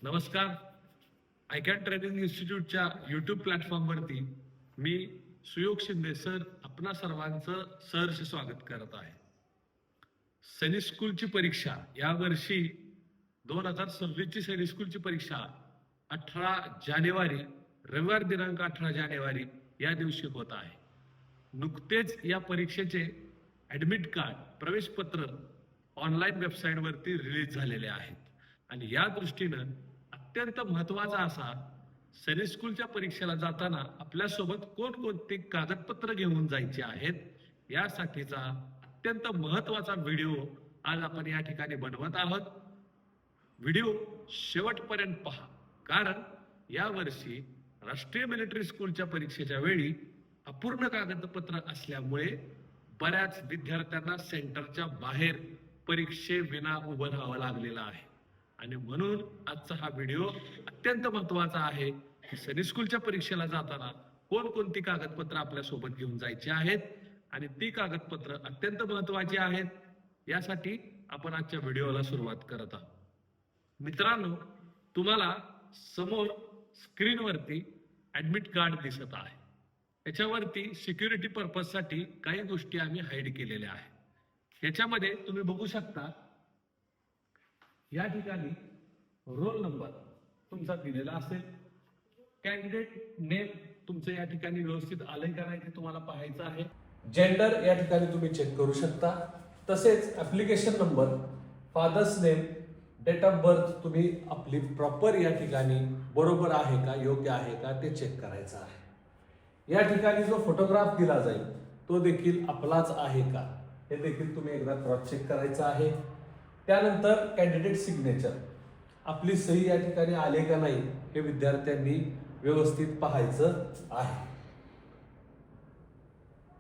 नमस्कार. आयकॅन training इन्स्टिट्यूटच्या YouTube प्लॅटफॉर्मवरती मी सुयोग Shinde sir आपणा सर्वांचं सहर्ष स्वागत करत आहे. सैनिक स्कूलची परीक्षा यावर्षी 2026ची सैनिक स्कूलची परीक्षा 18 जानेवारी रविवार दिनांक 18 जानेवारी या दिवशी होत आहे. नुकतेच या परीक्षेचे ऍडमिट कार्ड प्रवेशपत्र ऑनलाईन वेबसाईटवरती रिलीज झालेले आहेत आणि या दृष्टीनं अत्यंत महत्वाचा असा सैनिक स्कूलच्या परीक्षेला जाताना आपल्यासोबत कोणकोणती कागदपत्र घेऊन जायची आहेत यासाठीचा अत्यंत महत्वाचा व्हिडिओ आज आपण या ठिकाणी बनवत आहोत. व्हिडिओ शेवटपर्यंत पहा, कारण यावर्षी राष्ट्रीय मिलिटरी स्कूलच्या परीक्षेच्या वेळी अपूर्ण कागदपत्र असल्यामुळे बऱ्याच विद्यार्थ्यांना सेंटरच्या बाहेर परीक्षेविना उभं राहावं लागलेलं आहे आणि म्हणून आजचा हा व्हिडिओ अत्यंत महत्वाचा आहे की सैनिक स्कूलच्या परीक्षेला जाताना कोणकोणती कागदपत्र आपल्या सोबत घेऊन जायची आहेत आणि ती कागदपत्र अत्यंत महत्वाची आहेत. यासाठी आपण आजच्या व्हिडिओला सुरुवात करत आहोत. मित्रांनो, तुम्हाला समोर स्क्रीनवरती ऍडमिट कार्ड दिसत आहे. याच्यावरती सिक्युरिटी पर्पजसाठी काही गोष्टी आम्ही हाईड केलेल्या आहेत. याच्यामध्ये तुम्ही बघू शकता या ठिकाणी रोल नंबर तुमचा दिलेला असेल, कॅन्डिडेट नेम तुमचं या ठिकाणी व्यवस्थित आलंय का नाही ते तुम्हाला पाहायचं आहे. जेंडर या ठिकाणी तुम्ही चेक करू शकता. तसेच application number, father's name, date of birth तुम्ही आपली प्रॉपर या ठिकाणी बरोबर आहे का, योग्य आहे का ते चेक करायचं आहे. या ठिकाणी जो फोटोग्राफ दिला जाईल तो देखील आपलाच आहे का हे देखील तुम्ही एकदा क्रॉस चेक करायचं आहे. त्यानंतर कॅन्डिडेट सिग्नेचर, आपली सही या ठिकाणी आले का नाही हे विद्यार्थ्यांनी व्यवस्थित पाहायचं आहे.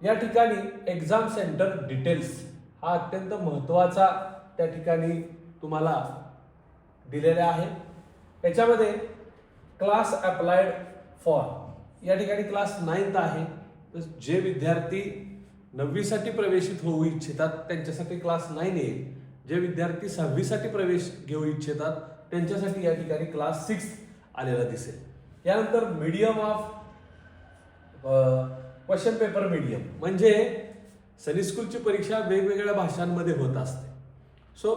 या ठिकाणी एक्झाम सेंटर डिटेल्स हा अत्यंत महत्वाचा त्या ठिकाणी तुम्हाला दिलेला आहे. याच्यामध्ये क्लास अप्लाइड फॉर या ठिकाणी क्लास 9th आहे. तर जे विद्यार्थी 9वी साठी प्रवेशित होऊ इच्छितात त्यांच्यासाठी क्लास 9 येईल. जे विद्यार्थी 6वी साठी प्रवेश घेऊ इच्छितात त्यांच्यासाठी या ठिकाणी क्लास 6 आलेला दिसेल. यानंतर medium of question paper medium, म्हणजे सैनिक स्कूलची परीक्षा वेगवेगळ्या भाषांमध्ये होत असते. सो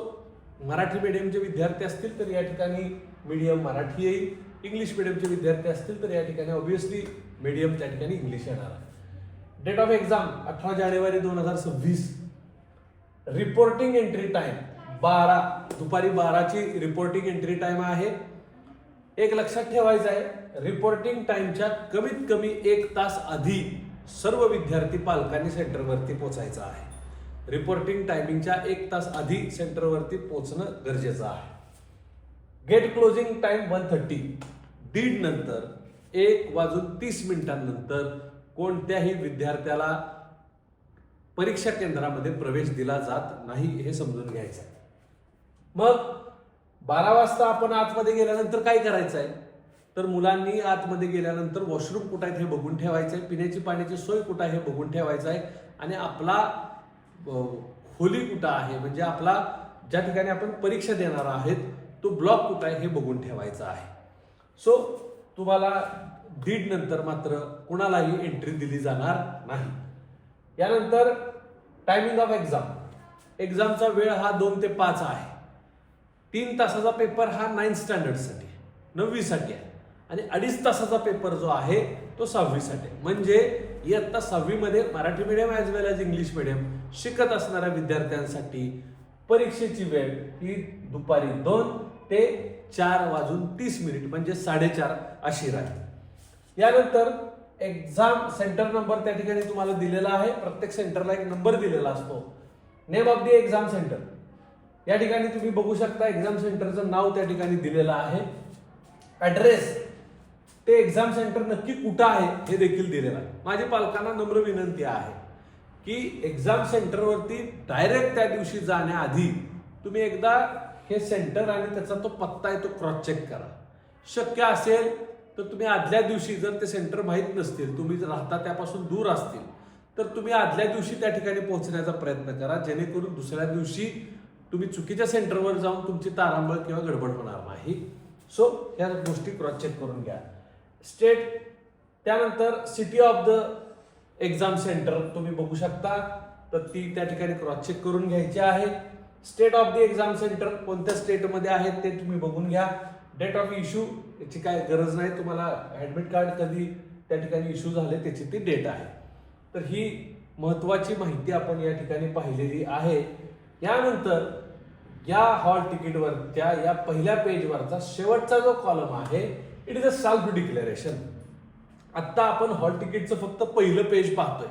मराठी मीडियमचे विद्यार्थी असतील तर या ठिकाणी मीडियम मराठी येईल. इंग्लिश मीडियमचे विद्यार्थी असतील तर या ठिकाणी ऑब्व्हियसली मीडियम त्या ठिकाणी इंग्लिश येणार आहे. डेट ऑफ एक्झाम 18 जानेवारी 2026. रिपोर्टिंग एंट्री टाइम दुपारी 12ची रिपोर्टिंग एंट्री टाइम आहे. एक लक्षात ठेवायचं आहे, रिपोर्टिंग टाइमच्या कमीत कमी 1 तास आधी सर्व विद्यार्थी पालकांनी सेंटरवरती पोहोचायचं आहे. रिपोर्टिंग टायमिंगच्या 1 तास आधी सेंटरवरती पोहोचणं गरजेचं आहे. Gate closing time 1:30. दीड नंतर 1:30 कोणत्याही विद्यार्थ्याला परीक्षा केंद्रामध्ये प्रवेश दिला जात नाही हे समजून घ्यायचं आहे. मग 12 वाजता आपण आतमध्ये गेल्यानंतर काय करायचं आहे, तर मुलांनी आतमध्ये गेल्यानंतर वॉशरूम कुठं आहेत हे बघून ठेवायचं आहे, पिण्याची पाण्याची सोय कुठं आहे हे बघून ठेवायचं आहे आणि आपला खोली कुठं आहे, म्हणजे आपला ज्या ठिकाणी आपण परीक्षा देणार आहेत तो ब्लॉक कुठं आहे हे बघून ठेवायचा आहे. सो तुम्हाला 1:30 नंतर मात्र कुणालाही एंट्री दिली जाणार नाही. यानंतर टायमिंग ऑफ एक्झामचा वेळ हा 2 ते 5 आहे. 3 तासाचा पेपर हा 9th स्टँडर्डसाठी 9वी साठी आहे आणि 2.5 तासाचा पेपर जो आहे तो 6वी साठी. म्हणजे इयत्ता 6वी मध्ये मराठी मीडियम ॲज वेल ॲज इंग्लिश मीडियम शिकत असणाऱ्या विद्यार्थ्यांसाठी परीक्षेची वेळ ही दुपारी 2 ते 4:30 म्हणजे 4:30 अशी राहील. यानंतर एक्झाम सेंटर नंबर त्या ठिकाणी तुम्हाला दिलेला आहे. प्रत्येक सेंटरला एक नंबर दिलेला असतो. Name of the exam centre या ठिकाणी तुम्ही बघू शकता. एक्झाम सेंटरचं नाव त्या ठिकाणी दिलेलं आहे. ऍड्रेस, ते एक्झाम सेंटर नक्की कुठं आहे हे देखील दिलेलं आहे. माझ्या पालकांना नम्र विनंती आहे की एक्झाम सेंटरवरती डायरेक्ट त्या दिवशी जाण्याआधी तुम्ही एकदा हे सेंटर आणि त्याचा तो पत्ता आहे तो क्रॉस चेक करा. शक्य असेल तर तुम्ही आदल्या दिवशी, जर ते सेंटर माहीत नसतील, तुम्ही जर राहता त्यापासून दूर असतील तर तुम्ही आदल्या दिवशी त्या ठिकाणी पोहोचण्याचा प्रयत्न करा, जेणेकरून दुसऱ्या दिवशी तुम्ही चुकीच्या सेंटरवर जाऊन तुमची तारांबळ किंवा गडबड होणार नाही. सो ह्या गोष्टी क्रॉस चेक करून घ्या. स्टेट, त्यानंतर city of the exam centre तुम्ही बघू शकता, तर ती त्या ठिकाणी क्रॉस चेक करून घ्यायची आहे. State of the exam centre कोणत्या स्टेटमध्ये आहेत ते तुम्ही बघून घ्या. डेट ऑफ इश्यू याची काय गरज नाही, तुम्हाला ऍडमिट कार्ड कधी त्या ठिकाणी इश्यू झाले त्याची ती डेट आहे. तर ही महत्वाची माहिती आपण या ठिकाणी पाहिलेली आहे. यानंतर या हॉल तिकीटवरच्या या पहिल्या पेजवरचा शेवटचा जो कॉलम आहे, it is a self declaration. आत्ता आपण हॉल तिकीटचं फक्त पहिलं पेज पाहतोय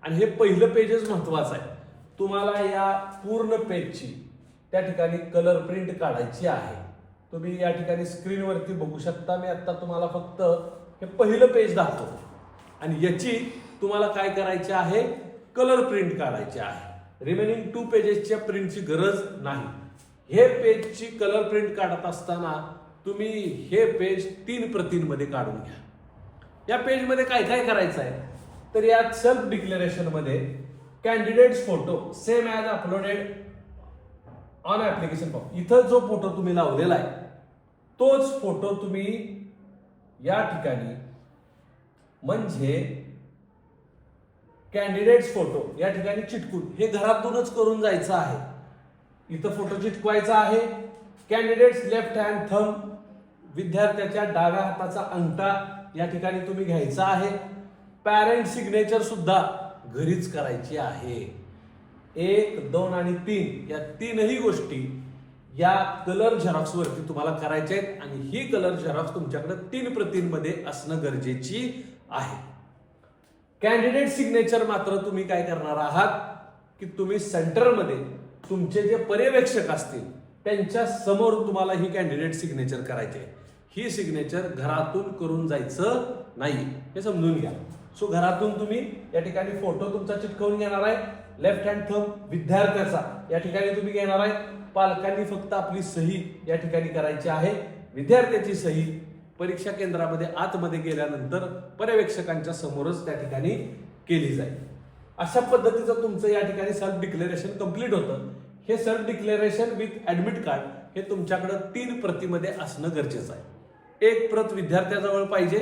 आणि हे पहिलं पेजच महत्वाचं आहे. तुम्हाला या पूर्ण पेजची त्या ठिकाणी कलर प्रिंट काढायची आहे. तुम्ही या ठिकाणी स्क्रीनवरती बघू शकता. मी आता तुम्हाला फक्त हे पहिलं पेज दाखवतो आणि याची तुम्हाला काय करायची आहे, कलर प्रिंट काढायची आहे. रिमेनिंग 2 पेजेसच्या प्रिंटची गरज नाही. हे पेजची कलर प्रिंट काढत असताना तुम्ही हे पेज 3 प्रतींमध्ये काढून घ्या. या पेजमध्ये काय काय करायचं आहे, तर या सेल्फ डिक्लेरेशन मध्ये candidates photo same as uploaded on application form, इथं जो फोटो तुम्ही लावलेला आहे तोच फोटो तुम्ही या ठिकाणी म्हणजे कॅन्डिडेट्स फोटो या ठिकाणी चिटकून हे घरातूनच करून जायचं आहे. इथं फोटो चिटकवायचा आहे. कॅन्डिडेट्स लेफ्ट हँड थंब, विद्यार्थ्याच्या डाव्या हाताचा अंगठा या ठिकाणी तुम्ही घ्यायचा आहे. पॅरेंट सिग्नेचर सुद्धा घरीच करायची आहे. 1, 2 आणि 3 या तीनही गोष्टी या कलर झेरॉक्स वरती तुम्हाला करायच्या आहेत आणि ही कलर झेरॉक्स तुमच्याकडे 3 प्रतींमध्ये असणं गरजेची आहे. कॅन्डिडेट सिग्नेचर मात्र तुम्ही काय करणार आहात की तुम्ही सेंटरमध्ये तुमचे जे पर्यवेक्षक असतील त्यांच्या समोर तुम्हाला ही कॅन्डिडेट सिग्नेचर करायचे. ही सिग्नेचर घरातून करून जायचं नाही, हे समजून घ्या. सो घरातून तुम्ही या ठिकाणी फोटो तुमचा चिटकवून घेणार आहे. लेफ्ट हँड थंब विद्यार्थ्याचा या ठिकाणी तुम्ही घेणार आहे. पालकांनी फक्त आपली सही या ठिकाणी करायची आहे. विद्यार्थ्याची सही परीक्षा केंद्रामध्ये आतमध्ये गेल्यानंतर पर्यवेक्षकांच्या समोरच त्या ठिकाणी केली जाईल. अशा पद्धतीचं तुमचं या ठिकाणी सेल्फ डिक्लेरेशन कंप्लीट होतं. हे self declaration with admit card हे तुमच्याकडे 3 प्रतीमध्ये असणं गरजेचं आहे. 1 प्रत विद्यार्थ्याजवळ पाहिजे,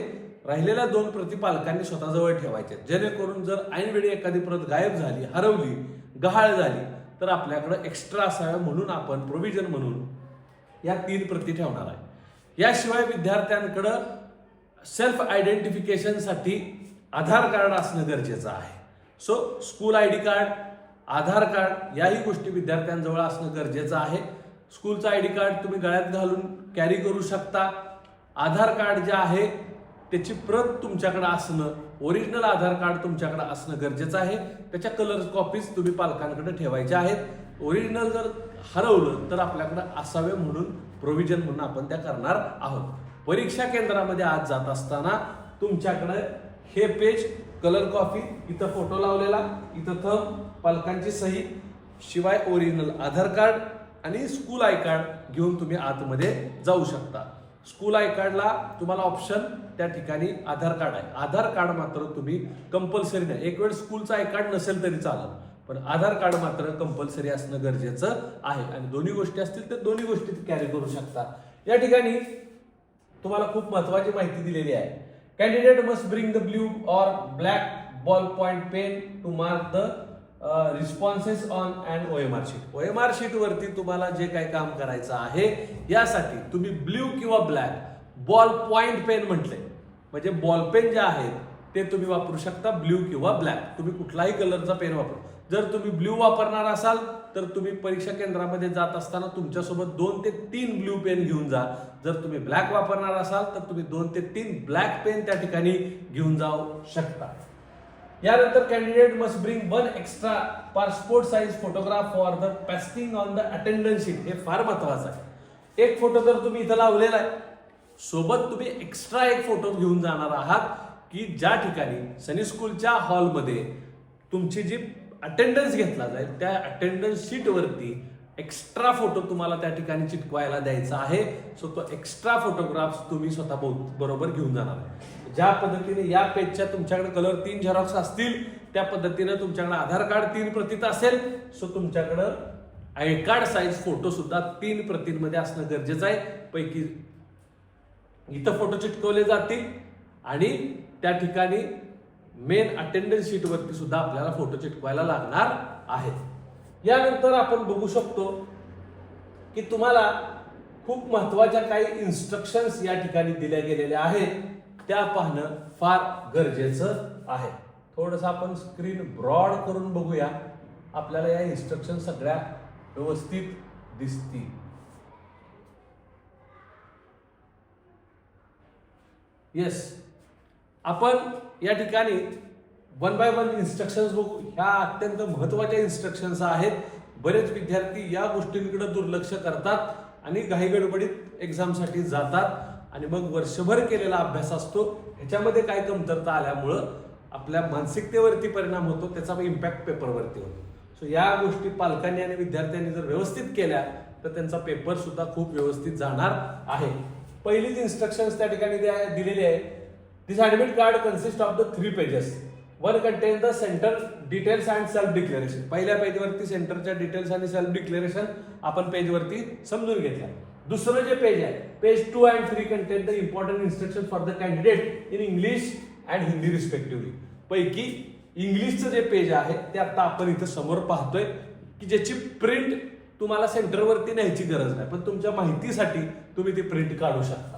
राहिलेल्या 2 प्रती पालकांनी स्वतःजवळ ठेवायच्या, जेणेकरून जर ऐनवेळी एखादी प्रत गायब झाली, हरवली, गहाळ झाली तर आपल्याकडे एक्स्ट्रा असाव्या म्हणून आपण प्रोव्हिजन म्हणून या 3 प्रती ठेवणार आहे. याशिवाय विद्यार्थ्यांकडं सेल्फ आयडेंटिफिकेशनसाठी आधार कार्ड असणं गरजेचं आहे. सो स्कूल आयडी कार्ड, आधार कार्ड याही गोष्टी विद्यार्थ्यांजवळ असणं गरजेचं आहे. स्कूलचा आयडी कार्ड तुम्ही गळ्यात घालून कॅरी करू शकता. आधार कार्ड जे आहे त्याची प्रत तुमच्याकडे असणं, ओरिजिनल आधार कार्ड तुमच्याकडे असणं गरजेचं आहे. त्याच्या कलर कॉपीज तुम्ही पालकांकडे ठेवायच्या आहेत. ओरिजिनल जर हरवलं तर आपल्याकडे असावे म्हणून प्रोव्हिजन म्हणून आपण त्या करणार आहोत. परीक्षा केंद्रामध्ये आज जात असताना तुमच्याकडे हे पेज, कलर कॉपी, इथं फोटो लावलेला, इथं थंब, पालकांची सही, शिवाय ओरिजिनल आधार कार्ड आणि स्कूल आय कार्ड घेऊन तुम्ही आतमध्ये जाऊ शकता. स्कूल आय कार्डला तुम्हाला ऑप्शन त्या ठिकाणी आधार कार्ड आहे. आधार कार्ड मात्र तुम्ही कंपल्सरी नाही, एक वेळ स्कूलचं आय कार्ड नसेल तरी चालेल, पण आधार कार्ड मात्र कंपल्सरी असणं गरजेचं आहे. आणि दोन्ही गोष्टी असतील तर दोन्ही गोष्टी कॅरी करू शकता. या ठिकाणी तुम्हाला खूप महत्वाची माहिती दिलेली आहे. Candidate must bring the blue or black ball point pen to mark the responses on and OMR sheet. OMR sheet वरती तुम्हाला जे काही काम करायचं आहे यासाठी तुम्ही ब्ल्यू किंवा ब्लॅक बॉल पॉइंट पेन म्हटले, म्हणजे बॉल पेन जे आहेत ते तुम्ही वापरू शकता. ब्ल्यू किंवा ब्लॅक तुम्ही कुठलाही कलरचा पेन वापरू. जर तुम्ही ब्ल्यू वापरणार असाल तर तुम्ही परीक्षा केंद्रामध्ये जात असताना तुमच्यासोबत 2 ते 3 ब्ल्यू पेन घेऊन जा. जर तुम्ही ब्लॅक वापरणार असाल तर तुम्ही 2 ते 3 ब्लॅक पेन त्या ठिकाणी घेऊन जाऊ शकता. यानंतर candidate must bring 1 extra passport size photograph for the pasting on the attendance sheet. हे फार महत्वाचं आहे. एक फोटो जर तुम्ही इथं लावलेला आहे, सोबत तुम्ही एक्स्ट्रा एक फोटो घेऊन जाणार आहात की ज्या ठिकाणी सनी स्कूलच्या हॉलमध्ये तुमची जी अटेंडन्स घेतला जाईल त्या अटेंडन्स शीट वरती एक्स्ट्रा फोटो तुम्हाला त्या ठिकाणी चिटकवायला द्यायचा आहे. सो तो एक्स्ट्रा फोटोग्राफ्स तुम्ही स्वतः बरोबर घेऊन जाणार आहे. ज्या पद्धतीने या पेजच्या तुमच्याकडे कलर 3 झेरॉक्स असतील त्या पद्धतीने तुमच्याकडे आधार कार्ड 3 प्रतीत असेल. सो तुमच्याकडे आय कार्ड साईज फोटो सुद्धा 3 प्रतींमध्ये असणं गरजेचं आहे. पैकी इथं फोटो चिटकवले जातील आणि त्या ठिकाणी मेन अटेंडन्स शीट वरती सुद्धा आपल्याला फोटो चिटकवायला लागणार आहेत. यानंतर आपण बघू शकतो की तुम्हाला खूप महत्वाच्या काही इन्स्ट्रक्शन्स या ठिकाणी दिल्या गेलेल्या आहेत, त्या पाहणं फार गरजेचं आहे. थोडंसं आपण स्क्रीन ब्रॉड करून बघूया, आपल्याला या इन्स्ट्रक्शन सगळ्या व्यवस्थित दिसतील. येस, आपण या ठिकाणी वन बाय वन इन्स्ट्रक्शन्स बघू. ह्या अत्यंत महत्वाच्या इन्स्ट्रक्शन्स आहेत. बरेच विद्यार्थी या गोष्टींकडे दुर्लक्ष करतात आणि घाईगडबडीत एक्झामसाठी जातात आणि मग वर्षभर केलेला अभ्यास असतो, ह्याच्यामध्ये काय कमतरता आल्यामुळं आपल्या मानसिकतेवरती परिणाम होतो, त्याचा इम्पॅक्ट पेपरवरती होतो. सो या गोष्टी पालकांनी आणि विद्यार्थ्यांनी जर व्यवस्थित केल्या तर त्यांचा पेपर सुद्धा खूप व्यवस्थित जाणार आहे. पहिलीच इन्स्ट्रक्शन्स त्या ठिकाणी दिलेली आहे. This admit card consist of the 3 pages. One contain the centre details and self declaration. पहिल्या पेजवरती सेंटरच्या डिटेल्स आणि सेल्फ डिक्लेरेशन आपण पेजवरती समजून घेतलं. दुसरं जे पेज आहे, page 2 and 3 content the important instruction for the candidate in English and Hindi respectively. पैकी इंग्लिशचं जे पेज आहे ते आता आपण इथं समोर पाहतोय की ज्याची प्रिंट तुम्हाला सेंटरवरती न्यायची गरज नाही, पण तुमच्या माहितीसाठी तुम्ही ती प्रिंट काढू शकता.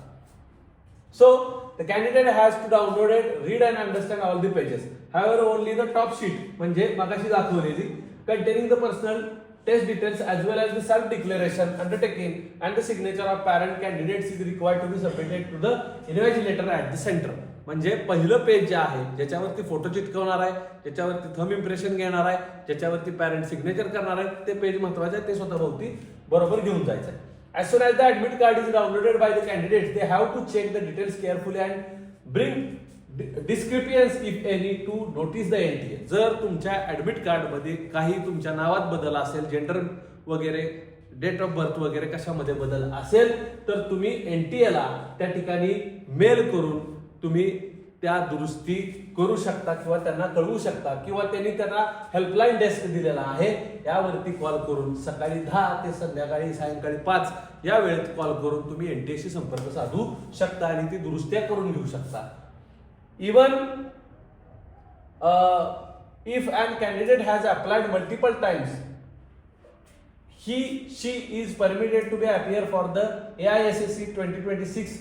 So the candidate has to download it, read and understand all the pages. However, only the top sheet म्हणजे मगाशी दाखवलेली containing the personal test details as well as the self declaration, undertaking and the signature of parent candidates is required to be submitted to the invigilator at the center. म्हणजे पहिलं page जे आहे ज्याच्यावरती photo चिटकवणार आहे, ज्याच्यावरती thumb impression घेणार आहे, ज्याच्यावरती पॅरेंट सिग्नेचर करणार आहे, ते पेज महत्वाचं आहे, ते स्वतःभोवती बरोबर घेऊन जायचं आहे. As soon as the admit card is downloaded by the candidates, they have to check the details carefully and bring discrepancies if any to notice the NTA. जर तुमच्या ऍडमिट कार्ड मध्ये काही तुमच्या नावात बदल असेल, जेंडर वगैरे, डेट ऑफ बर्थ वगैरे कशामध्ये बदल असेल, तर तुम्ही NTA ला त्या ठिकाणी मेल करून तुम्ही त्या दुरुस्ती करू शकता किंवा त्यांना कळवू शकता, किंवा त्यांनी त्यांना हेल्पलाईन डेस्क दिलेला आहे, यावरती कॉल करून सकाळी 10 ते संध्याकाळी सायंकाळी 5 या वेळेत कॉल करून तुम्ही NTA शी संपर्क साधू शकता आणि ती दुरुस्त्या करून घेऊ शकता. Even if an candidate has applied multiple times, she is permitted to be appear for the AISSC 2026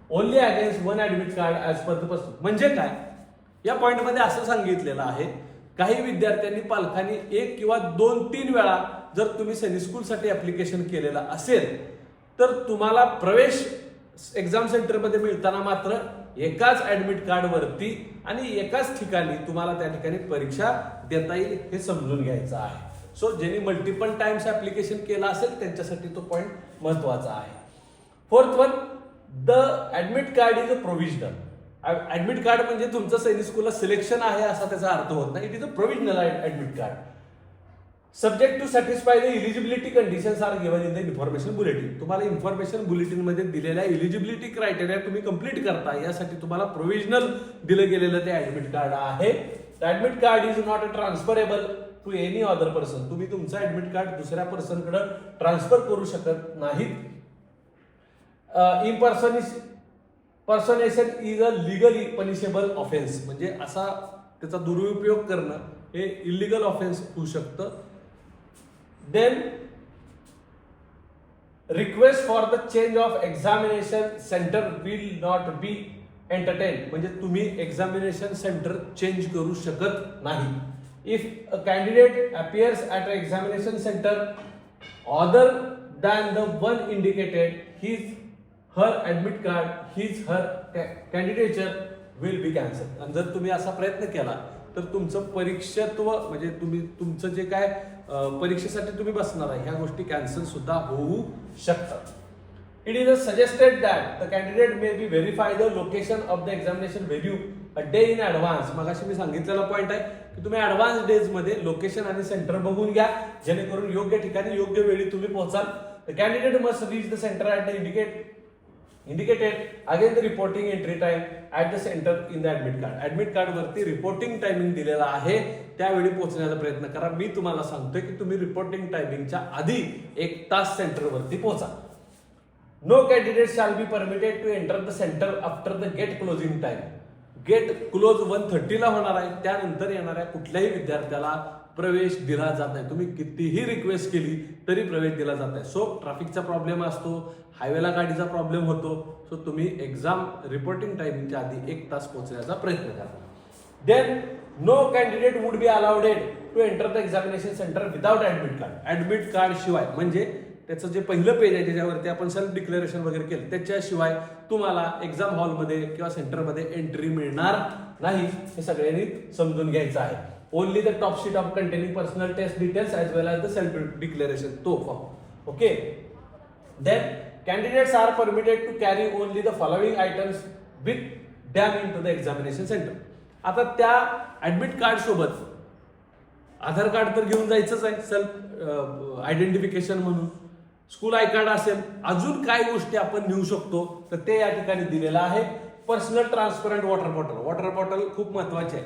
only against one admit card as per the person. म्हणजे काय, या पॉइंट मध्ये असं सांगितलेलं आहे, काही विद्यार्थ्यांनी पालकांनी 1 किंवा 2-3 वेळा जर तुम्ही सैनिक स्कूल साठी ऍप्लिकेशन केलेलं असेल तर तुम्हाला प्रवेश एक्झाम सेंटर मध्ये मिळताना मात्र एकाच ऍडमिट कार्ड वरती आणि एकाच ठिकाणी तुम्हाला त्या ठिकाणी परीक्षा देता येईल, हे समजून घ्यायचं आहे. सो ज्यांनी मल्टिपल टाइम्स ऍप्लिकेशन केलं असेल त्यांच्यासाठी तो पॉइंट महत्वाचा आहे. Fourth one, the admit card is a provisional. Admit card म्हणजे तुमचं सैनिक स्कूलला सिलेक्शन आहे असा त्याचा अर्थ होत नाही. It is a provisional admit card. Subject to satisfy the eligibility conditions are given in the information bulletin. तुम्हाला इन्फॉर्मेशन बुलेटिन मध्ये दिलेल्या इलिजिबिलिटी क्रायटेरिया तुम्ही कंप्लीट करता, यासाठी तुम्हाला प्रोव्हिजनल दिलं गेलेलं ते ऍडमिट कार्ड आहे. The admit card is not a transferable to any other person. तुम्ही तुमचं ऍडमिट कार्ड दुसऱ्या पर्सन कडे ट्रान्सफर करू शकत नाहीत. Personation is a legally punishable offence. म्हणजे असा त्याचा दुरुपयोग करणं हे इलिगल ऑफेन्स होऊ शकतं. Then request for the change of examination centre will not be entertain. म्हणजे तुम्ही एक्झामिनेशन सेंटर चेंज करू शकत नाही. If a candidate appears at an examination center other than the one indicated, her admit card, her candidature will be cancelled. आणि जर तुम्ही असा प्रयत्न केला तर तुमचं परीक्षत्व म्हणजे तुमचं जे काय परीक्षेसाठी तुम्ही बसणार आहे ह्या गोष्टी कॅन्सल सुद्धा होऊ शकतात. It is suggested that the candidate may be verify the location of the examination venue a day in advance. मगाशी मी सांगितलेला पॉइंट आहे की तुम्ही ऍडव्हान्स डेज मध्ये लोकेशन आणि सेंटर बघून घ्या, जेणेकरून योग्य ठिकाणी योग्य वेळी तुम्ही पोहोचाल. The candidate must reach the center at the indicated again the reporting entry time at the center in the admit card. admit card वरती रिपोर्टिंग टायमिंग दिलेला आहे, त्यावेळी पोहोचण्याचा प्रयत्न करा. मी तुम्हाला सांगतोय की तुम्ही रिपोर्टिंग टायमिंगच्या आधी 1 तास सेंटर वरती पोहोचा. No candidate shall be permitted to enter the centre after the gate closing time. Gate close 1:30 ला होणार आहे, त्यानंतर येणाऱ्या कुठल्याही विद्यार्थ्याला प्रवेश दिला जात नाही. तुम्ही कितीही रिक्वेस्ट केली तरी प्रवेश दिला जात नाही. सो ट्रॅफिकचा प्रॉब्लेम असतो, हायवेला गाडीचा प्रॉब्लेम होतो. सो तुम्ही एक्झाम रिपोर्टिंग टायमिंगच्या आधी 1 तास पोहोचण्याचा प्रयत्न करा. Then no candidate would be allowed to enter the examination centre without admit card. Admit card शिवाय म्हणजे त्याचं जे पहिलं पेज आहे ज्याच्यावरती आपण सेल्फ डिक्लेरेशन वगैरे केलं त्याच्याशिवाय तुम्हाला एक्झाम हॉलमध्ये किंवा सेंटरमध्ये एंट्री मिळणार नाही. हे सगळ्यांनी समजून घ्यायचं आहे. Only the top sheet of containing personal test details as well as the self declaration तो form. Okay. Then candidates are permitted to carry only the following items with them in to the examination centre. आता त्या admit card सोबत Aadhaar card तर घेऊन जायचंच आहे self identification म्हणून. School I card असेल, अजून काय गोष्टी आपण नेऊ शकतो तर ते या ठिकाणी दिलेलं आहे. Personal transparent water bottle. Water bottle खूप महत्वाची आहे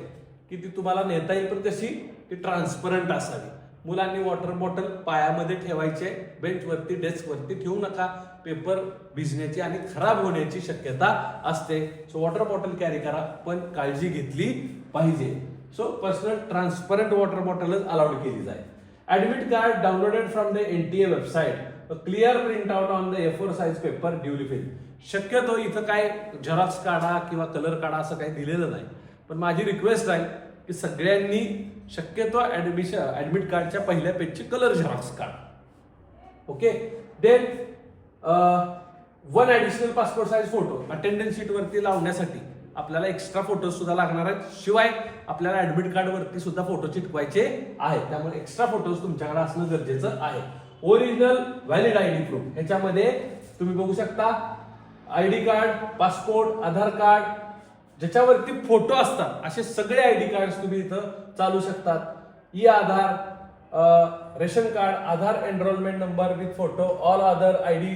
की ती तुम्हाला नेता येईल पण कशी ती ट्रान्सपरंट असावी. मुलांनी वॉटर बॉटल पायामध्ये ठेवायचे, बेंचवरती डेस्कवरती ठेवू नका. पेपर भिजण्याची आणि खराब होण्याची शक्यता असते. सो वॉटर बॉटल कॅरी करा पण काळजी घेतली पाहिजे. सो पर्सनल ट्रान्सपरंट वॉटर बॉटलच अलाउड केली जाईल. Admit card downloaded from the NTA website. Clear print out on the A4 size paper duly fill. शक्यतो इथं काय झेरॉक्स काढा किंवा कलर काढा असं काही दिलेलं नाही. पण माझी रिक्वेस्ट आहे की सगळ्यांनी शक्यतो ऍडमिट कार्डच्या पहिल्या पेजची कलर झेरॉक्स काढा. Okay. Then 1 additional passport size photo. Attendance sheet वरती लावण्यासाठी आपल्याला एक्स्ट्रा फोटो सुद्धा लागणार आहेत. शिवाय आपल्याला ऍडमिट कार्ड वरती सुद्धा फोटो चिटकवायचे आहेत. त्यामुळे एक्स्ट्रा फोटोज तुमच्याकडे असणं गरजेचं आहे. Original valid ID proof. ह्याच्यामध्ये तुम्ही बघू शकता आयडी कार्ड, पासपोर्ट, आधार कार्ड ज्याच्यावरती फोटो असतात असे सगळे आयडी कार्ड तुम्ही इथं चालू शकतात. E Aadhaar, ration card, Aadhaar enrolment number with photo, all other ID.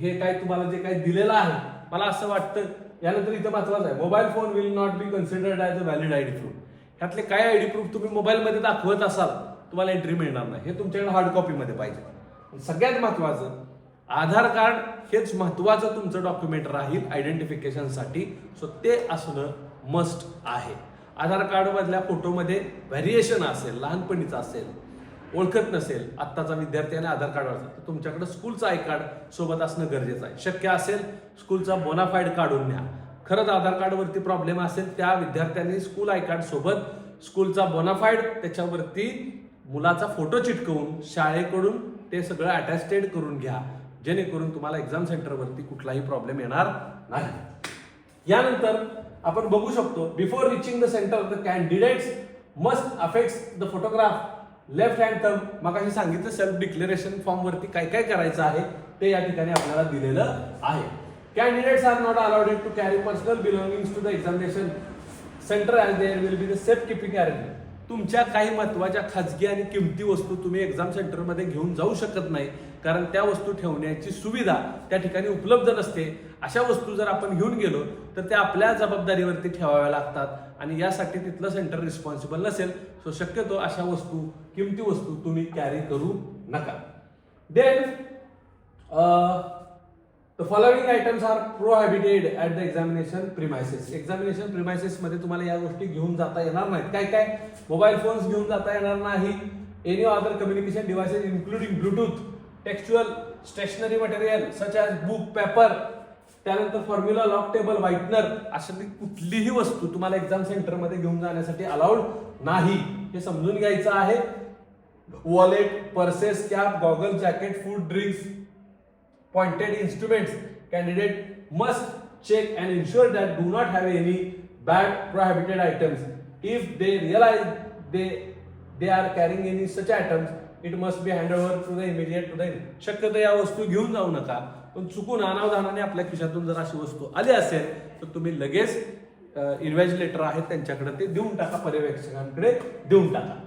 हे काय तुम्हाला जे काही दिलेलं आहे मला असं वाटतं यानंतर इथं महत्वाचं आहे mobile phone will not be considered as a valid ID proof. ह्यातले काय आयडी प्रूफ तुम्ही मोबाईलमध्ये दाखवत असाल तुम्हाला एंट्री मिळणार नाही. हे तुमच्याकडे हार्ड कॉपीमध्ये पाहिजे. सगळ्यात महत्वाचं आधार कार्ड हेच महत्वाचं तुमचं डॉक्युमेंट राहील आयडेंटिफिकेशनसाठी. सो ते असणं मस्ट आहे. आधार कार्ड मधल्या फोटोमध्ये व्हॅरिएशन असेल, लहानपणीचा असेल, ओळखत नसेल आत्ताचा विद्यार्थी आणि आधार कार्ड असेल तर तुमच्याकडे स्कूलचं आय कार्ड सोबत असणं गरजेचं आहे. शक्य असेल स्कूलचा बोनाफाईड काढून न्या. खरंच आधार कार्डवरती प्रॉब्लेम असेल त्या विद्यार्थ्यांनी स्कूल आय कार्ड सोबत स्कूलचा बोनाफाईड त्याच्यावरती मुलाचा फोटो चिटकवून शाळेकडून ते सगळं अटॅस्टेड करून घ्या जेणेकरून तुम्हाला एक्झाम सेंटरवरती कुठलाही प्रॉब्लेम येणार नाही. यानंतर आपण बघू शकतो before reaching the centre the candidates must affect the photograph left hand thumb. मग काही सांगितलं सेल्फ डिक्लेरेशन फॉर्म वरती काय काय करायचं आहे ते या ठिकाणी आपल्याला दिलेलं आहे. Candidates are not allowed to carry personal belongings to the examination centre as there will be the safe keeping arrangement. तुमच्या काही महत्वाच्या खाजगी आणि किमती वस्तू तुम्ही एक्झाम सेंटरमध्ये घेऊन जाऊ शकत नाही कारण त्या वस्तू ठेवण्याची सुविधा त्या ठिकाणी उपलब्ध नसते. अशा वस्तू जर आपण घेऊन गेलो तर त्या आपल्या जबाबदारीवरती ठेवाव्या लागतात आणि यासाठी तिथलं सेंटर रिस्पॉन्सिबल नसेल. सो शक्यतो अशा वस्तू, किमती वस्तू तुम्ही कॅरी करू नका. Then The following items are prohibited at the examination premises. Examination premises मध्ये तुम्हाला या गोष्टी घेऊन जाता येणार नाहीत. काय काय? मोबाईल फोन्स घेऊन जाता येणार नाही. Any other communication devices including bluetooth, textual, stationery material such as book, paper, त्यानंतर फॉर्म्युला, लॉक टेबल, व्हाइटनर अशी कुठलीही वस्तू तुम्हाला एक्झाम सेंटरमध्ये घेऊन जाण्यासाठी अलाउड नाही. हे समजून घ्यायचं आहे. Wallet, purses, cap, goggle, jacket, food, drinks, pointed instruments. Candidate must check and ensure that do not have any bad prohibited items. If they realize they are carrying any such items, it must be handed over to the immediate to the. शक्यतो या वस्तू घेऊन जाऊ नका. पण चुकून अनावधानाने आपल्या खिशातून जर अशी वस्तू आली असेल तर तुम्ही लगेच इन्व्हेजिलेटर आहेत त्यांच्याकडे ते देऊन टाका, पर्यवेक्षकांकडे देऊन टाका.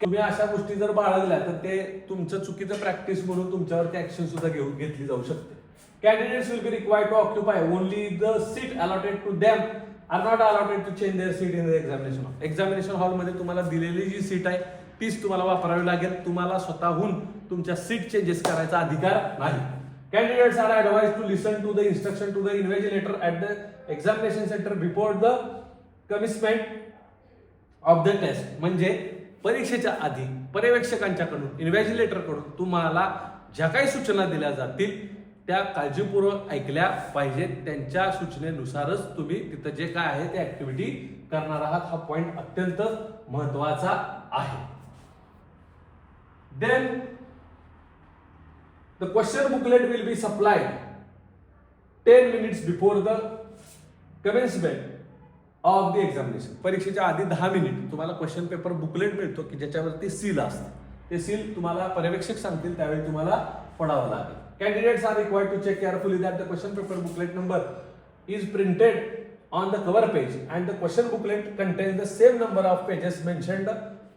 तुम्ही अशा गोष्टी जर बाळगल्या तर ते तुमचं चुकीचं प्रॅक्टिस म्हणून तुमच्यावरती ऍक्शन सुद्धा घेतली जाऊ शकते. Candidates will be required to occupy only the seat allotted to them are not allotted to change their seat in the examination hall. Examination हॉलमध्ये तुम्हाला दिलेली जी सीट आहे तीच तुम्हाला वापरावी लागेल. तुम्हाला स्वतःहून तुमच्या सीट चेंजेस करायचा अधिकार नाही. Candidates are advised to listen to the instruction to the invigilator at the examination center before the commencement of the test. म्हणजे परीक्षेच्या आधी पर्यवेक्षकांच्याकडून इन्व्हिजिलेटरकडून तुम्हाला ज्या काही सूचना दिल्या जातील त्या काळजीपूर्वक ऐकल्या पाहिजेत. त्यांच्या सूचनेनुसारच तुम्ही तिथं जे काय आहे ते ऍक्टिव्हिटी करणार आहात. हा पॉइंट अत्यंत महत्वाचा आहे. Then the question booklet will be supplied 10 minutes before the commencement of the examination. परीक्षेच्या आधी 10 मिनिट तुम्हाला क्वेश्चन पेपर बुकलेट मिळतो की ज्याच्यावरती सील असतं. ते सील तुम्हाला पर्यवेक्षक सांगतील त्यावेळी तुम्हाला पडावं लागेल. Candidates are required to check carefully that the question paper booklet number is printed on the cover page and the question booklet contains the same number of pages mentioned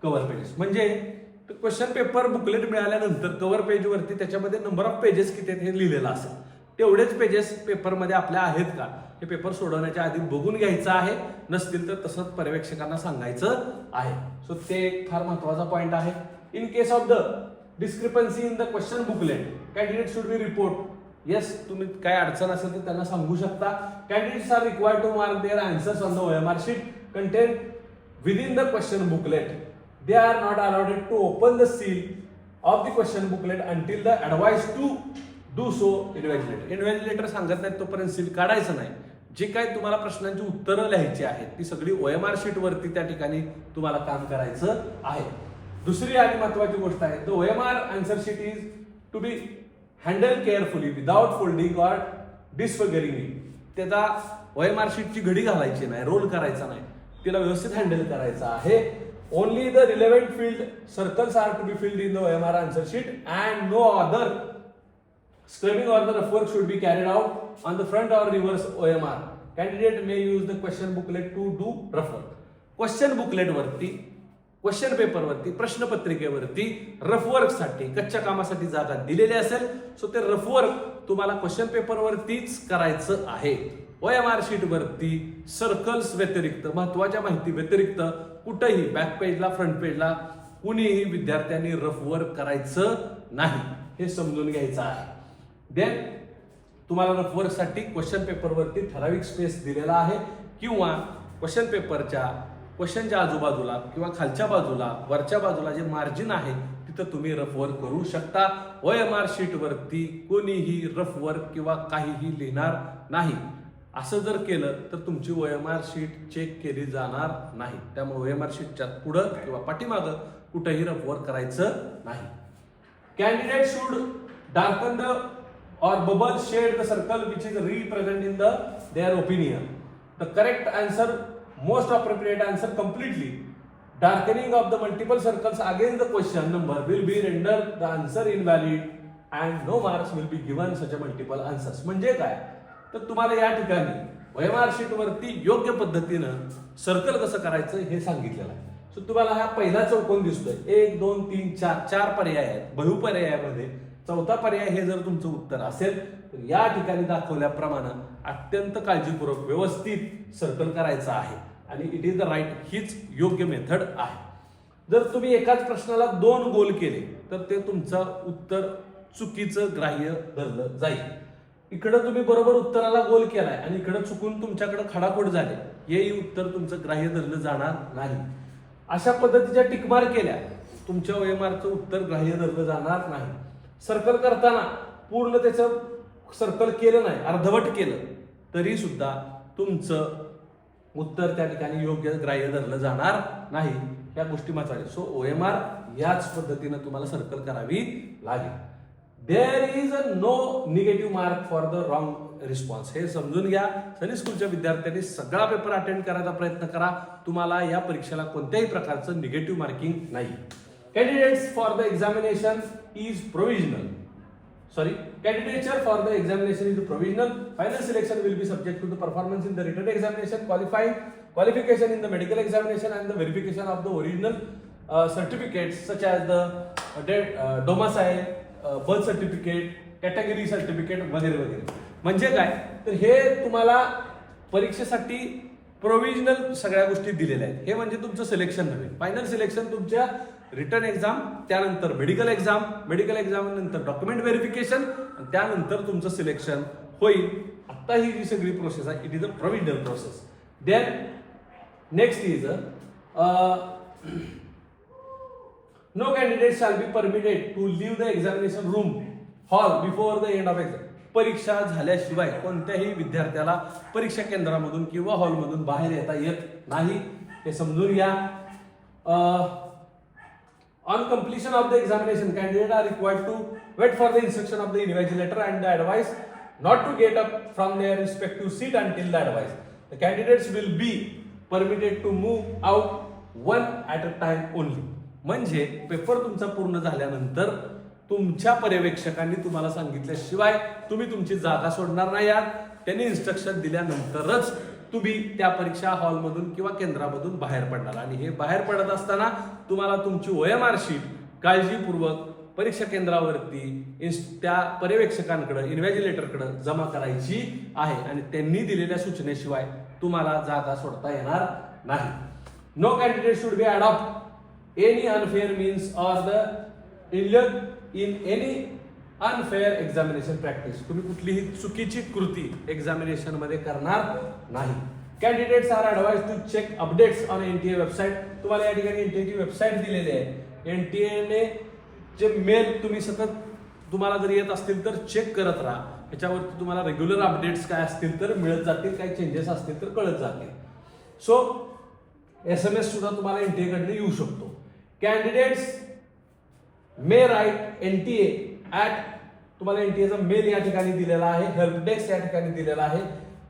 cover pages. म्हणजे question paper booklet मिळाल्यानंतर cover page वरती त्याच्यामध्ये number of pages किती आहेत हे लिहिलेलं असेल. तेवढेच पेजेस पेपरमध्ये आपल्या आहेत का हे पेपर सोडवण्याच्या आधी बघून घ्यायचं आहे. नसतील तर तसंच पर्यवेक्षकांना सांगायचं आहे. सो ते एक फार महत्वाचा पॉइंट आहे. In case of the discrepancy in the question booklet, candidates should be report. Yes, तुम्ही काय अडचण असेल तर त्यांना सांगू शकता. Candidates are required to mark their answers on the OMR sheet contained within the question booklet. They are not allowed to open the seal of the question booklet until the advised to do so invigilator. Invigilator सांगत नाही तोपर्यंत seal काढायचं नाही. जे काही तुम्हाला प्रश्नांची उत्तरं लिहायची आहेत ती सगळी OMR शीट वरती त्या ठिकाणी तुम्हाला काम करायचं आहे. दुसरी आणि महत्वाची गोष्ट आहे the OMR answer sheet is to be handle carefully without folding or disfiguring it. त्याचा OMR शीटची घडी घालायची नाही, रोल करायचा नाही, तिला व्यवस्थित हँडल करायचं आहे. Only the relevant field circles are to be filled in the OMR answer sheet and no other scrubbing or the rough work should be carried out on the front or reverse OMR. Candidate may use the question booklet to do rough work. Question booklet वरती question पेपरवरती प्रश्नपत्रिकेवरती रफवर्क साठी कच्च्या कामासाठी जागा दिलेली असेल. So ते रफवर्क तुम्हाला क्वेश्चन पेपरवरतीच करायचं आहे. OMR शीट वरती सर्कल्स व्यतिरिक्त महत्वाच्या माहिती व्यतिरिक्त कुठेही बॅक पेजला फ्रंट पेजला कुणीही विद्यार्थ्यांनी रफवर्क करायचं नाही हे समजून घ्यायचं आहे. देन तुम्हाला रफवर्क साठी क्वेश्चन पेपरवरती ठराविक स्पेस दिलेला आहे किंवा क्वेश्चन पेपरच्या क्वेश्चनच्या आजूबाजूला किंवा खालच्या बाजूला वरच्या बाजूला जे मार्जिन आहे तिथं तुम्ही रफवर्क करू शकता. OMR शीट वरती कोणीही रफवर्क किंवा काहीही लिहिणार नाही. असं जर केलं तर तुमची OMR शीट चेक केली जाणार नाही. त्यामुळे OMR शीटच्या पुढं किंवा पाठीमागं कुठेही रफवर्क करायचं नाही. Candidate should darken the or bubble shade the circle which is represent in their opinion. The correct answer, most appropriate answer completely. Darkening of the multiple circles against the question number will be render the answer invalid and no marks will be given such a multiple answers. म्हणजे काय तर तुम्हाला या ठिकाणी OMR sheet वरती योग्य पद्धतीनं circle कसं करायचं हे सांगितलेलं आहे. सो तुम्हाला हा पहिला चौकोन दिसतोय 1 2 3 4 4 पर्याय आहेत. बहुपर्यायामध्ये चौथा पर्याय हे जर तुमचं उत्तर असेल तर या ठिकाणी दाखवल्याप्रमाणे अत्यंत काळजीपूर्वक व्यवस्थित सर्कल करायचं आहे आणि इट इज द राईट हीच योग्य मेथड आहे. जर तुम्ही एकाच प्रश्नाला 2 गोल केले तर ते तुमचं उत्तर चुकीचं ग्राह्य धरलं जाईल. इकडं तुम्ही बरोबर उत्तराला गोल केलाय आणि इकडं चुकून तुमच्याकडे खडाखोड झाले हेही उत्तर तुमचं ग्राह्य धरलं जाणार नाही. अशा पद्धतीच्या टिकमार केल्या तुमच्या OMRचं उत्तर ग्राह्य धरलं जाणार नाही. सर्कल करताना पूर्ण त्याचं सर्कल केलं नाही, अर्धवट केलं तरी सुद्धा तुमचं उत्तर त्या ठिकाणी योग्य ग्राह्य धरलं जाणार नाही. या गोष्टी महत्वाच्या. सो OMR याच पद्धतीनं तुम्हाला सर्कल करावी लागेल. There is a no negative mark for the wrong response. हे समजून घ्या. सनी स्कूलच्या विद्यार्थ्यांनी सगळा पेपर अटेंड करायचा प्रयत्न करा. तुम्हाला या परीक्षेला कोणत्याही प्रकारचं निगेटिव्ह मार्किंग नाही. Candidates for the examination is provisional. Candidature for the examination is provisional. Final selection will be subject to the performance in the written examination, qualification in the medical examination, and the verification of the original certificates such as the domicile, birth certificate, category certificate वगैरे वगैरे. म्हणजे काय तर हे तुम्हाला परीक्षेसाठी provisional सगळ्या गोष्टी दिलेल्या आहेत. हे म्हणजे तुमचं सिलेक्शन नव्हे. फायनल सिलेक्शन तुमच्या रिटर्न एक्झाम, त्यानंतर मेडिकल एक्झाम, मेडिकल एक्झाम नंतर डॉक्युमेंट व्हेरिफिकेशन, त्यानंतर तुमचं सिलेक्शन होईल. आता ही जी सगळी प्रोसेस आहे it is a provisional process. Then next is no candidate shall be permitted to leave the examination room hall before the end of exam. परीक्षा झाल्याशिवाय कोणत्याही विद्यार्थ्याला परीक्षा केंद्रामधून किंवा हॉलमधून बाहेर येता येत नाही, हे समजून घ्या. On completion of the examination, candidates are required to wait for the instruction of the invigilator and the advice not to get up from their respective seat until the advice. The candidates will be permitted to move out one at a time only. म्हणजे paper तुमचा पूर्ण झाल्यानंतर तुमच्या पर्यवेक्षकांनी तुम्हाला सांगितल्याशिवाय तुम्ही तुमची जागा सोडणार नाही आहात. त्यांनी इन्स्ट्रक्शन दिल्यानंतरच तुम्ही त्या परीक्षा हॉलमधून किंवा केंद्रामधून बाहेर पडणार. आणि हे बाहेर पडत असताना तुम्हाला तुमची OMR शीट काळजीपूर्वक परीक्षा केंद्रावरती त्या पर्यवेक्षकांकडे इन्व्हिजिलेटरकडे जमा करायची आहे. आणि त्यांनी दिलेल्या सूचनेशिवाय तुम्हाला जागा सोडता येणार नाही. No candidate should be adopt any unfair means or the in any unfair examination practice. तुम्ही कुठलीही चुकीची कृती एक्झामिनेशन मध्ये करणार नाही. Candidates are advise to check updates on NTA website. तुम्हाला या ठिकाणी NTA ची वेबसाईट दिलेली आहे. NTA ने जे मेल तुम्ही सतत तुम्हाला जर येत असतील तर चेक करत राहा. त्याच्यावरती तुम्हाला रेग्युलर अपडेट्स काय असतील तर मिळत जातील, काही चेंजेस असतील तर कळत जातील. सो SMS सुद्धा तुम्हाला NTA कडनं येऊ शकतो. Candidates may write NTA at, तुम्हाला NTA चा मेल या ठिकाणी दिलेला आहे, हेल्प डेस्क या ठिकाणी दिलेला आहे.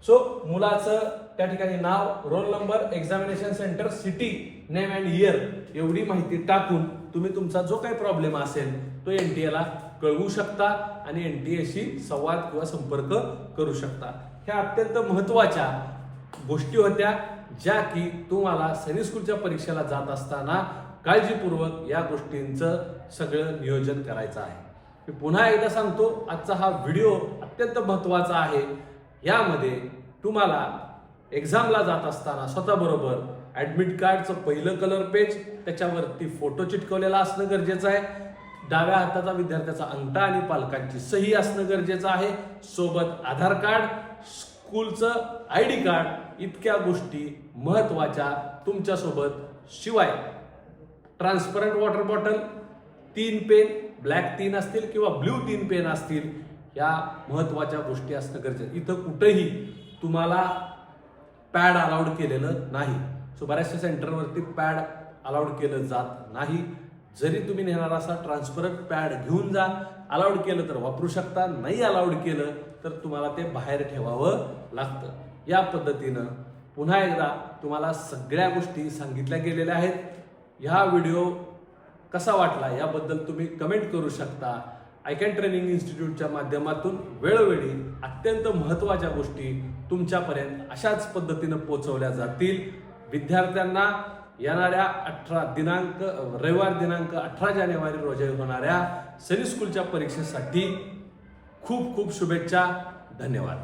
सो मुलाचं त्या ठिकाणी नाव, roll number, examination centre, city, name and year एवढी माहिती टाकून तुम्ही तुमचा जो काही प्रॉब्लेम असेल तो NTA ला कळवू शकता आणि NTA शी संवाद किंवा संपर्क करू शकता. ह्या अत्यंत महत्वाच्या गोष्टी होत्या ज्या की तुम्हाला सैनिक स्कूलच्या परीक्षेला जात असताना काळजीपूर्वक या गोष्टींचं सगळं नियोजन करायचं आहे. मी पुन्हा एकदा सांगतो, आजचा हा व्हिडिओ अत्यंत महत्वाचा आहे. यामध्ये तुम्हाला एक्झामला जात असताना स्वतःबरोबर ऍडमिट कार्डचं पहिलं कलर पेज, त्याच्यावरती फोटो चिटकवलेला असणं गरजेचं आहे. डाव्या हाताचा विद्यार्थ्याचा अंगठा आणि पालकांची सही असणं गरजेचं आहे. सोबत आधार कार्ड, स्कूलचं ID कार्ड, इतक्या गोष्टी महत्वाच्या तुमच्यासोबत. शिवाय transparent water bottle, 3 pen, black 3 असतील किंवा ब्ल्यू 3 पेन असतील, या महत्वाच्या गोष्टी असणं गरजेचं. इथं कुठेही तुम्हाला पॅड अलाउड केलेलं नाही. सो बऱ्याचशा सेंटरवरती पॅड अलाउड केलं जात नाही. जरी तुम्ही नेणार असा ट्रान्सपरंट पॅड घेऊन जा. अलाउड केलं तर वापरू शकता, नाही अलाउड केलं तर तुम्हाला ते बाहेर ठेवावं लागतं. या पद्धतीनं पुन्हा एकदा तुम्हाला सगळ्या गोष्टी सांगितल्या गेलेल्या आहेत. ह्या व्हिडिओ कसा वाटला याबद्दल तुम्ही कमेंट करू शकता. आयकॅन ट्रेनिंग इन्स्टिट्यूटच्या माध्यमातून वेळोवेळी अत्यंत महत्त्वाच्या गोष्टी तुमच्यापर्यंत अशाच पद्धतीनं पोहोचवल्या जातील. विद्यार्थ्यांना येणाऱ्या रविवार दिनांक 18 जानेवारी रोजी होणाऱ्या सैनिक स्कूलच्या परीक्षेसाठी खूप खूप शुभेच्छा. धन्यवाद.